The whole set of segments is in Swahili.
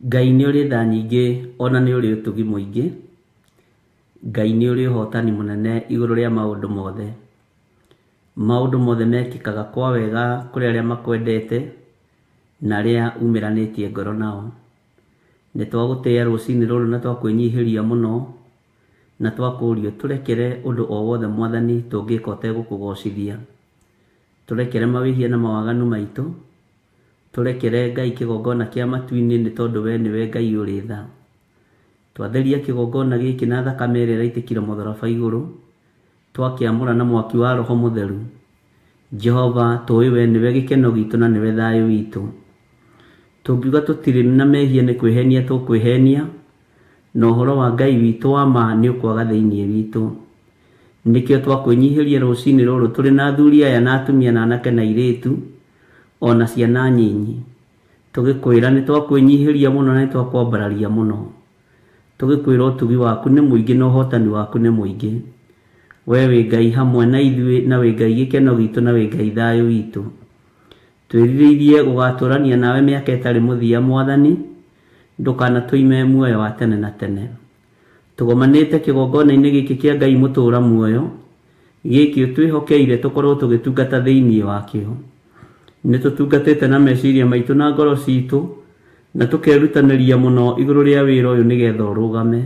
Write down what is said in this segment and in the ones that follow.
Ngai nĩ ũrĩ tha nyingĩ, ona nĩ ũrĩ ũtugi mũingĩ. Ngai nĩ ũrĩ ũhotani mũnene igũrũ rĩa maũndũ mothe. Maũndũ mothe mekĩkaga kwa wega kũrĩ arĩa makwendete na arĩa umĩranĩtie ngoro nao. Nĩ twagũtĩĩa rũcinĩ rũrũ na twakwĩnyihĩria mũno, na twakũũrio tũrekere ũndũ o wothe Mwathani tũngĩka ũtegũkũgocithia. Tũrekere mawĩhia na mawaganu maitũ, tũrekere Ngai kĩgongona kĩa matu-inĩ nĩ tondũ we nĩwe Ngai ũrĩ tha. Twatheria kĩgongona gĩkĩ na thakame ĩrĩa ĩraitĩkire mũtharaba igũrũ, twakĩamũra na mwaki wa Roho Mũtheru. Jehova, tũĩ we nĩwe gĩkeno gitũ na nĩwe thayũ witũ. Tũngiuga tũtirĩ na mehia nĩ kwĩhenia tũkwĩhenia, na ũhoro wa Ngai witũ wa ma nĩ ũkwaga thĩinĩ witũ. Nĩkĩo twakwĩnyihĩria rũcinĩ rũrũ tũrĩ na athuri aya na atumia na anake na airĩtu, ona ciana nyinyi. Tũgĩkwĩra nĩ twakwĩnyihĩria mũno na nĩ twakwambararia mũno. Tũgĩkwĩra ũtugi waku nĩ mũingĩ na ũhotani waku nĩ mũingĩ. We wĩ Ngai hamwe na ithuĩ, na wĩ Ngai gĩkeno gitũ, na wĩ Ngai thayũ witũ. Twĩrirĩirie gũgatũrania nawe mĩaka ĩtarĩ mũthia Mwathani, ndũkanatũime muoyo wa tene na tene. Tũgomanĩte kĩgongona-inĩ gĩkĩ kĩa Ngai mũtũra muoyo, gĩkĩ ũtwĩhokeire tũkorwo tũgĩtungata thĩinĩ wakĩo. Nĩ tũtungatĩte na meciria maitũ na ngoro citũ, na tũkerutanĩria mũno igũrũ rĩa wĩra ũyũ nĩgetha ũrũgame.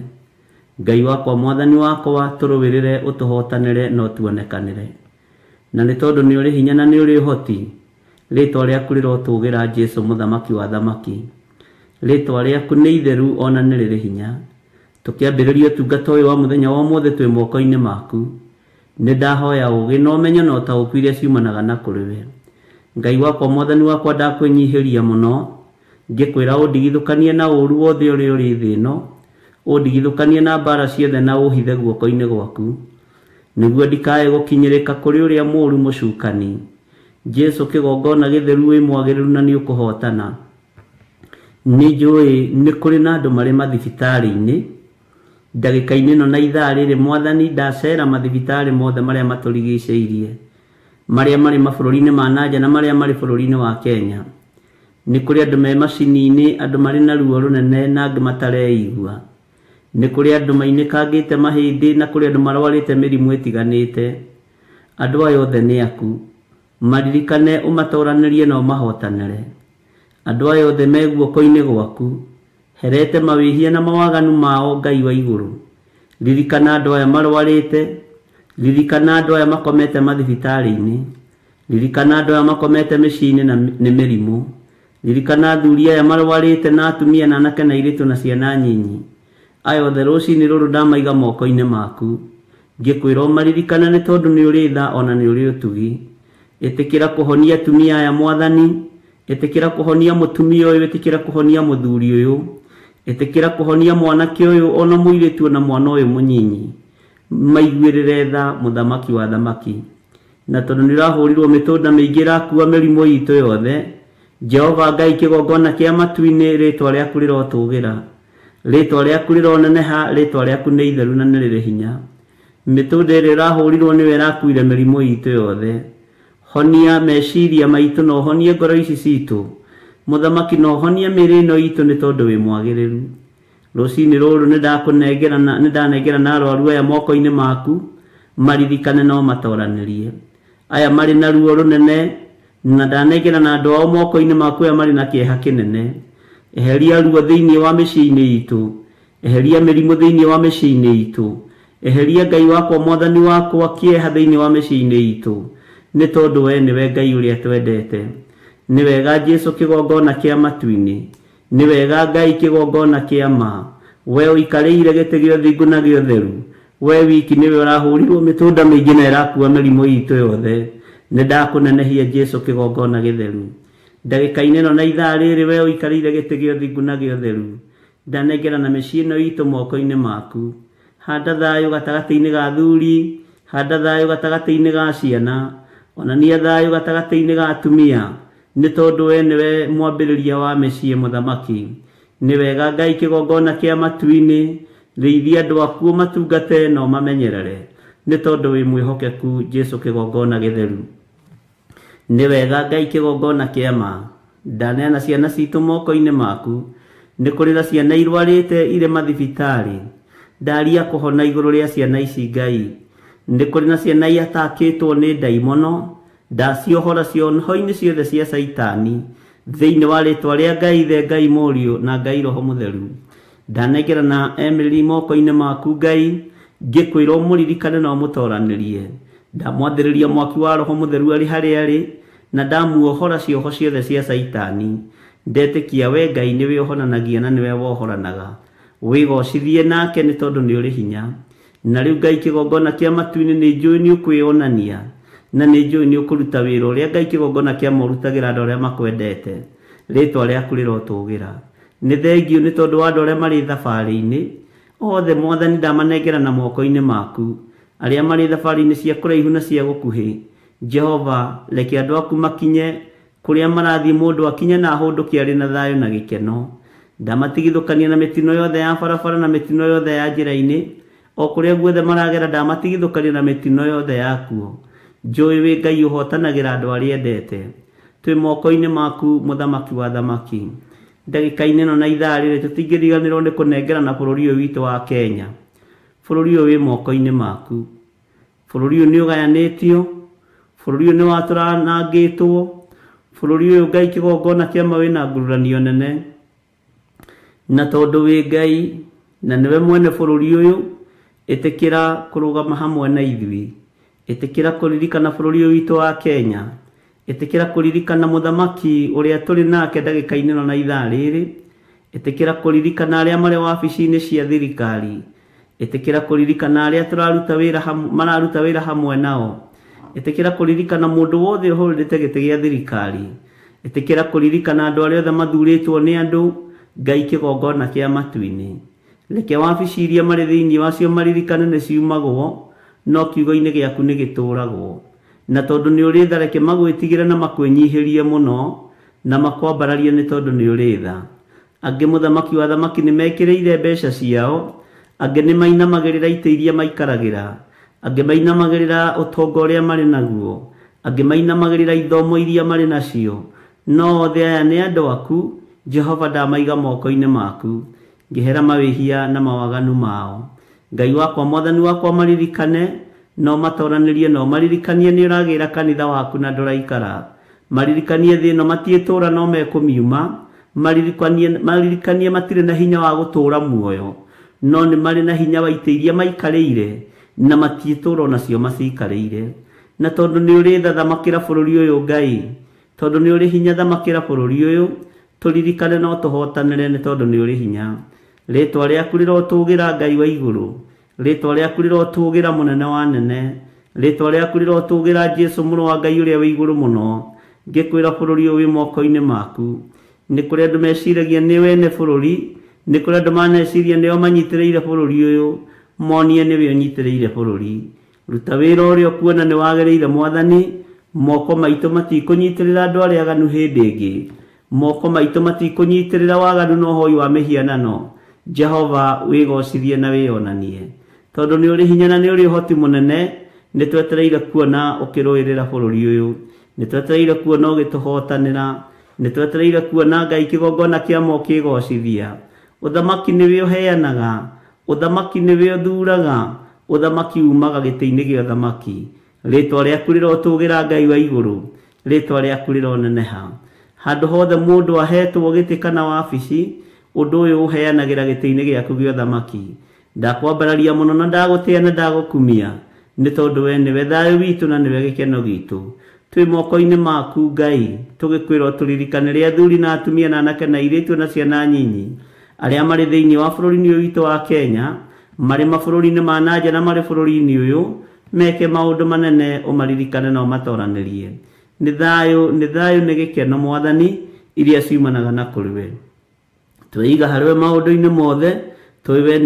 Ngai wakwa, Mwathani wakwa, tũrũĩrĩre, ũtũhotanĩre na ũtuonekanĩre. Na nĩ tondũ nĩ ũrĩ hinya na nĩ ũrĩ ũhoti, rĩtwa rĩaku rĩrotũgĩra Jesũ mũthamaki wa thamaki. Rĩtwa rĩaku nĩ itheru ona nĩ rĩrĩ hinya. Tũkĩambĩrĩria ũtungata ũyũ wa mũthenya wa ũmũthĩ twĩ moko-inĩ maku. Nĩ ndahoya ũgĩ na ũmenyo na ũtaũku iria ciumanaga na kũrĩ we. Ngai wakwa, Mwathani wakwa, ndakwĩnyihĩria mũno, ngĩkwĩra ũndigithũkanie na ũũru wothe ũrĩa ũrĩ thĩ ĩno, ũndigithũkanie na mbara ciothe na ũhithe guoko-inĩ gwaku, nĩguo ndikae gũkinyĩrĩka kũrĩ ũrĩa mũũru mũcukani. Jesũ, kĩgongona gĩtheru wĩ mwagĩrĩru na nĩ ũkũhotana. Nĩ njũĩ nĩ kũrĩ na andũ marĩ mathibitarĩ-inĩ ndagĩka-inĩ ĩno na ithaa rĩrĩ Mwathani, ndacera mathibitarĩ mothe marĩa matũrigicĩirie, marĩa marĩ mabũrũri-inĩ ma nanja na marĩa marĩ bũrũri-inĩ wa Kenya. Nĩ kũrĩ andũ me macini-inĩ, andũ marĩ na ruo rũnene na angĩ matareigua. Nĩ kũrĩ andũ mainĩkangĩte mahĩndĩ na kũrĩ andũ marwarĩte mĩrimũ ĩtiganĩte. Andũ aya othe nĩ aku, maririkane, ũmatoranĩrie na ũmahotanĩre. Andũ aya othe me guoko-inĩ gwaku, herete mawĩhia na mawaganu mao, Ngai wa igũrũ. Ririkana andũ aya marwarĩte, ririkana andũ aya makomete mathibitarĩ-inĩ, ririkana andũ aya makomete mĩciĩ-inĩ na nĩ mĩrimũ, ririkana athuri aya marwarĩte na atumia na anake na airĩtu na ciana nyinyi. Aya othe rũcinĩ rũrũ ndamaiga moko-inĩ maku, ngĩkwĩra ũmaririkane nĩ tondũ nĩ ũrĩ tha ona nĩ ũrĩ ũtugi. Ĩtĩkĩra kũhonia atumia aya Mwathani, ĩtĩkĩra kũhonia mũtumia ũyũ, ĩtĩkĩra kũhonia mũthuri ũyũ, ĩtĩkĩra kũhonia mwanake ũyũ ona mũirĩtu na mwana ũyũ mũnyinyi. Maiguĩrĩre tha mũthamaki wa thamaki. Na tondũ nĩ ũrahũrirwo mĩtũnda mĩingĩ ĩrakua mĩrimũ itũ yothe, Jehova Ngai, kĩgongona kĩa matu-inĩ, rĩtwa rĩaku rĩrotũgĩra, rĩtwa rĩaku rĩroneneha, rĩtwa rĩaku nĩ itheru na nĩ rĩrĩ hinya. Mĩtũnda ĩrĩa ĩrahũrirwo nĩwe ĩrakuire mĩrimũ itũ yothe. Honia meciria maitũ na ũhonie ngoro ici citũ Mũthamaki, na ũhonie mĩĩrĩ ĩno itũ nĩ tondũ wĩ mwagĩrĩru. Rũcinĩ rũrũ nĩ ndanengera na arwaru aya moko-inĩ maku, maririkane na ũmatoranĩrie. Aya marĩ na ruo rũnene, na ndanengera na andũ ao moko-inĩ maku aya marĩ na kĩeha kĩnene. Eheria ruo thĩinĩ wa mĩciĩ-inĩ itũ, eheria mĩrimũ thĩinĩ wa mĩciĩ-inĩ itũ, eheria Ngai wakwa, Mwathani wakwa, kĩeha thĩinĩ wa mĩciĩ-inĩ itũ, nĩ tondũ we nĩwe Ngai ũrĩa twendete. Nĩ wega Jesũ, kĩgongona kĩa matu-inĩ, nĩ wega Ngai, kĩgongona kĩa ma. We ũikarĩire gĩtĩ gĩa ũthingu na gĩa ũtheru, we wiki nĩwe ũrahũrirwo mĩtũnda mĩingĩ na ĩrakua mĩrimũ itũ yothe. Nĩ ndakũnenehia Jesũ, kĩgongona gĩtheru. Ndagĩka-inĩ ĩno na ithaa rĩrĩ, we ũikarĩire gĩtĩ gĩa ũthingu na gĩa ũtheru, ndanengera na mĩciĩ ĩno itũ moko-inĩ maku. Handa thayũ gatagatĩ-inĩ ga athuri, handa thayũ gatagatĩ-inĩ ga ciana, onania thayũ gatagatĩ-inĩ ga atumia, nĩ tondũ we nĩwe mwambĩrĩria wa mĩciĩ Mũthamaki. Nĩ wega Ngai, kĩgongona kĩa matu-inĩ, rĩithia andũ aku ũmatungate na ũmamenyerere, nĩ tondũ wĩ mwĩhokeku Jesũ, kĩgongona gĩtheru. Nĩ wega Ngai, kĩgongona kĩa ma, ndaneana ciana citũ moko-inĩ maku, nĩ kũrĩ na ciana irwarĩte irĩ mathibitarĩ, ndaria kũhona igũrũ rĩa ciana ici Ngai. Nĩ kũrĩ na ciana iatakĩtwo nĩ ndaimono, ndaciohora cionho-inĩ ciothe cia Saitani thĩinĩ wa rĩtwa rĩa Ngai Ithe, Ngai Mũriũ na Ngai Roho Mũtheru. Ndanengerana Emily moko-inĩ maku Ngai, ngĩkwĩra ũmũririkane na ũmũtoranĩrie. Ndamwathĩrĩria mwaki wa Roho Mũtheru arĩ harĩa arĩ, na ndamuohora cioho ciothe cia Saitani. Ndetĩkia we Ngai nĩwe ũhonanagia na nĩwe wohoranaga. Wĩgocithie nake nĩ tondũ nĩ ũrĩ hinya. Na rĩu Ngai kĩgongona kĩa matu-inĩ nĩ njũĩ nĩ ũkwĩonania, na nĩ njũĩ nĩ ũkũruta wĩra ũrĩa Ngai kĩgongona kĩa morutagĩra andũ arĩa makwendete. Rĩtwa rĩaku rĩrotũgĩra. Nĩ thengiũ nĩ tondũ wa andũ arĩa marĩ thabarĩ-inĩ othe Mwathani ndamanengerana moko-inĩ maku, arĩa marĩ thabarĩ-inĩ cia kũraihu na cia gũkuhĩ. Jehova, reke andũ aku makinye kũrĩa marathiĩ, mũndũ akinye na ahũndũke arĩ na thayũ na gĩkeno. Ndamatigithũkania na mĩtino yothe ya barabara na mĩtino yothe ya njĩra-inĩ, o kũrĩa guothe maragera ndamatigithũkania na mĩtino yothe yakuo. Njũĩ wĩ Ngai ũhotanagĩra andũ arĩa endete. Twĩ moko-inĩ maku Mũthamaki wa thamaki. Ndagĩka-inĩ ĩno na ithaa rĩrĩ tũtingĩriganĩrwo nĩ kũnengerana bũrũri ũyũ witũ wa Kenya. Bũrũri ũyũ wĩ moko-inĩ maku. Bũrũri ũyũ nĩ ũgayanĩtio, bũrũri ũyũ nĩ watũranangĩtwo, bũrũri ũyũ Ngai kĩgongona kĩama wĩna ngũrũranio nene. Na tondũ wĩ Ngai na nĩwe mwene bũrũri ũyũ, ĩtĩkĩra kũrũgama hamwe na ithuĩ. Ĩtĩkĩra kũririkana bũrũri ũyũ witũ wa Kenya. Ĩtĩkĩra kũririkana mũthamaki ũrĩa tũrĩ nake ndagĩka-inĩ ĩno na ithaa rĩrĩ. Ĩtĩkĩra kũririkana arĩa marĩ wabici-inĩ cia thirikari. Ĩtĩkĩra kũririkana arĩa mararuta wĩra hamwe nao. Ĩtĩkĩra kũririkana mũndũ wothe ũhũrĩte gĩtĩ gĩa thirikari. Ĩtĩkĩra kũririkana andũ arĩa othe mathurĩtwo nĩ andũ, Ngai kĩgongona kĩa matu-inĩ. Reke wabici iria marĩ thĩinĩ wacio maririkane nĩ ciumagwo, no kiugo-inĩ gĩaku nĩ gĩtũragwo. Na tondũ nĩ ũrĩ tha, reke magwĩtigĩre na makwĩnyihĩrie mũno, na makwambararie nĩ tondũ nĩ ũrĩ tha. Angĩ Mũthamaki wa thamaki nĩ mekĩrĩire mbeca ciao, angĩ nĩ mainamagĩrĩra itĩ iria maikaragĩra, angĩ mainamagĩrĩra ũtonga ũrĩa marĩ naguo, angĩ mainamagĩrĩra ithomo iria marĩ nacio. No othe aya nĩ andũ aku, Jehova, ndamaiga moko-inĩ maku, ngĩhera mawĩhia na mawaganu mao. Ngai wakwa, Mwathani wakwa, maririkane, no matoranĩrie, no maririkanie nĩ ũragĩra kanitha waku na ndũraikara. Maririkanie thĩ ĩno matiĩtũra no mekũmiuma. Maririkanie matirĩ na hinya wa gũtũra muoyo, no nĩ marĩ na hinya wa itĩ iria maikarĩire na matiĩtũra onacio macikarĩire. Na tondũ nĩ ũrĩ tha, thamakĩra bũrũri ũyũ Ngai. Tondũ nĩ ũrĩ hinya, thamakĩra bũrũri ũyũ. Tũririkane no tũhotanĩre nĩ tondũ nĩ ũrĩ hinya. Rĩtwa rĩaku rĩrotũgĩra Ngai wa igũrũ. Rĩtwa rĩaku rĩrotũgĩra mũnene wa nene. Rĩtwa rĩaku rĩrotũgĩra Jesũ mũrũ wa Ngai ũrĩa wĩ igũrũ mũno. Ngĩkwĩra bũrũri ũyũ wĩ moko-inĩ maku. Nĩ kũrĩ andũ meciragia nĩ wene bũrũri, nĩ kũrĩ andũ maneciria nĩo manyitĩrĩire bũrũri ũyũ, monie nĩwe ũnyitĩrĩire bũrũri. Ruta wĩra ũrĩa ũkuona nĩ wagĩrĩire Mwathani. Moko maitũ matikũnyitĩrĩra andũ arĩa aganu hĩndĩ ĩngĩ. Moko maitũ matikũnyitĩrĩra waganu na ũhoi wa mĩhianano. Jehova, wĩgocithie na wĩonanie. Tondũ nĩ ũrĩ hinya na nĩ ũrĩ ũhoti mũnene, nĩ twetereire kuona ũkĩrũĩrĩra bũrũri ũyũ. Nĩ twetereire kuona ũgĩtũhotanĩra. Nĩ twetereire kuona Ngai kĩgongona kĩama ũkĩgocithia. Ũthamaki nĩwe ũheanaga, ũthamaki nĩwe ũthuraga, ũthamaki umaga gĩtĩ-inĩ gĩa ũthamaki. Rĩtwa rĩaku rĩrotũgĩra Ngai wa igũrũ. Rĩtwa rĩaku rĩroneneha. Handũ hothe mũndũ ahetwo gĩtĩ kana wabici, ũndũ ũyũ ũheanagĩra gĩtĩ-inĩ gĩaku gĩa ũthamaki. Ndakwambararia mũno na ndagũtĩĩa na ndagũkumia, nĩ tondũ we nĩwe thayũ witũ na nĩwe gĩkeno gitũ. Twĩ moko-inĩ maku Ngai, tũgĩkwĩra tũririkanĩre athuri na atumia na anake na airĩtu na ciana nyinyi arĩa marĩ thĩinĩ wa bũrũri-inĩ ũyũ witũ wa Kenya, marĩ mabũrũri-inĩ ma nanja na marĩ bũrũri-inĩ ũyũ, meke maũndũ manene, ũmaririkane na ũmatoranĩrie. Nĩ thayũ nĩ gĩkeno Mwathani iria ciumanaga na kũrĩ we. Twĩiga harĩ we maũndũ-inĩ mothe, twĩ we